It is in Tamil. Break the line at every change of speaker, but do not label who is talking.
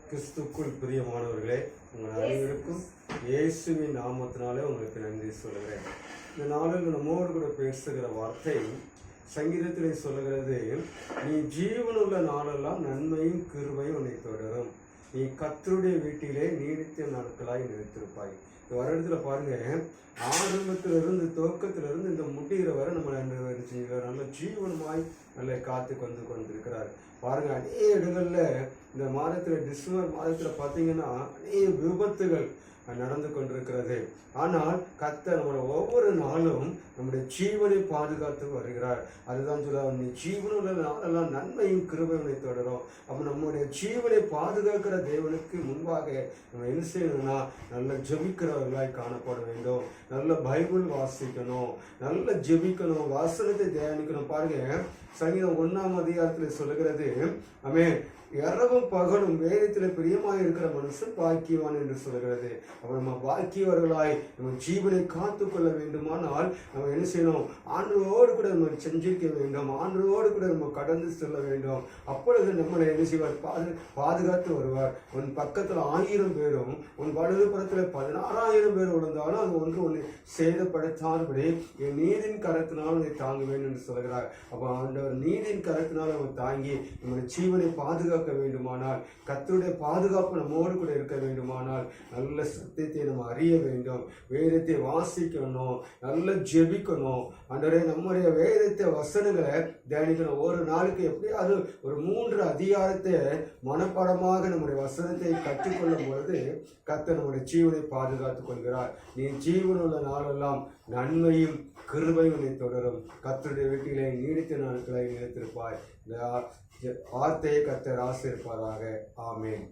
கிறிஸ்துக்குள் பிரியமானவர்களே, உங்கள் அனைவருக்கும் இயேசுவின் நாமத்தினாலே உங்களுக்கு நன்றி சொல்லுகிறேன். இந்த நாளில் நம்மோடு கூட பேசுகிற வார்த்தை சங்கீதத்திலே சொல்லுகிறது, நீ ஜீவனுள்ள நாளெல்லாம் நன்மையும் கிருபையும் உன்னை தொடரும், நீ கர்த்தருடைய வீட்டிலே நீடித்த நாட்களாய் நிலைத்திருப்பாய். இந்த வருடத்துல பாருங்க, ஆரம்பத்திலிருந்து துவக்கத்திலிருந்து இந்த முடிகிற வரை நம்ம நல்ல ஜீவனமாய் நல்ல காத்து கொண்டிருக்கிறார். பாருங்க, அநேக இடங்கள்ல இந்த மாதத்துல டிசம்பர் மாதத்துல பார்த்தீங்கன்னா அநேக விபத்துகள் நடந்து கொண்டிருக்கிறது. ஆனால் கர்த்தர் நம்மளை ஒவ்வொரு நாளும் நம்முடைய ஜீவனை பாதுகாத்து வருகிறார். அதுதான் சொல்ல, நீ ஜீவனுள்ள நாளெல்லாம் நன்மையும் கிருபையை தொடரும். அப்போ நம்முடைய ஜீவனை பாதுகாக்கிற தேவனுக்கு முன்பாக நம்ம என்ன செய்யணும்னா நல்ல ஜெபிக்கிறவர்களாய் காணப்பட வேண்டும். நல்ல பைபிள் வாசிக்கணும், நல்ல ஜெபிக்கணும், வசனத்தை தியானிக்கணும். பாருங்க, சங்கீதம் 1ஆம் அதிகாரத்தில் சொல்லுகிறது, ஆமென், இரவும் பகலும் வேதத்தில் பிரியமாய் இருக்கிற மனுஷன் பாக்கியவான் என்று சொல்கிறது. அப்ப நம்ம பாக்கியவர்களாய் நம்ம ஜீவனை காத்து கொள்ள வேண்டுமானால் நம்ம என்ன செய்யணும்? ஆண்டவரோடு கூட நம்ம செஞ்சிருக்க வேண்டும், ஆண்டவரோடு கூட நம்ம கடந்து செல்ல வேண்டும். அப்பொழுது நம்மளை என்ன செய்வார்? பாதுகாத்து வருவார். உன் பக்கத்தில் 1000 பேரும் உன் வலது புறத்தில் 16,000 பேர் விழுந்தாலும் அது ஒன்று சேதப்படுத்தாதபடி என் நீதின் கரத்தினால் உன்னை தாங்குவேன் என்று சொல்கிறார். அப்ப ஆண்டவர் நீதின் கரத்தினால் நம்ம தாங்கி நம்முடைய ஜீவனை பாதுகாக்க வேண்டுமானால், கர்த்தருடைய பாதுகாப்பு நம்மோடு கூட இருக்க வேண்டுமானால் நல்ல சத்தியத்தை நம்ம அறிய வேண்டும், வேதத்தை வாசிக்கணும், நல்ல ஜெபிக்கணும். ஆண்டவரே, நம்முடைய வேதத்தை வசனங்களை தியானிக்கணும். ஒரு நாளுக்கு எப்படியாவது ஒரு 3 அதிகாரத்தை மனப்பாடமாக நம்முடைய வசனத்தை கற்றுக்கொள்ளும் பொழுது கர்த்தர் நம்முடைய ஜீவனை பாதுகாத்துக் கொள்கிறார். நீ ஜீவனுள்ள நாளெல்லாம் நன்மையும் கிருபையும் தொடரும், கர்த்தருடைய வீட்டிலே நீடித்த நாட்களை நிலைத்திருப்பாய். இந்த வார்த்தையை கர்த்தர் ஆசீர்வதிப்பாராக. ஆமென்.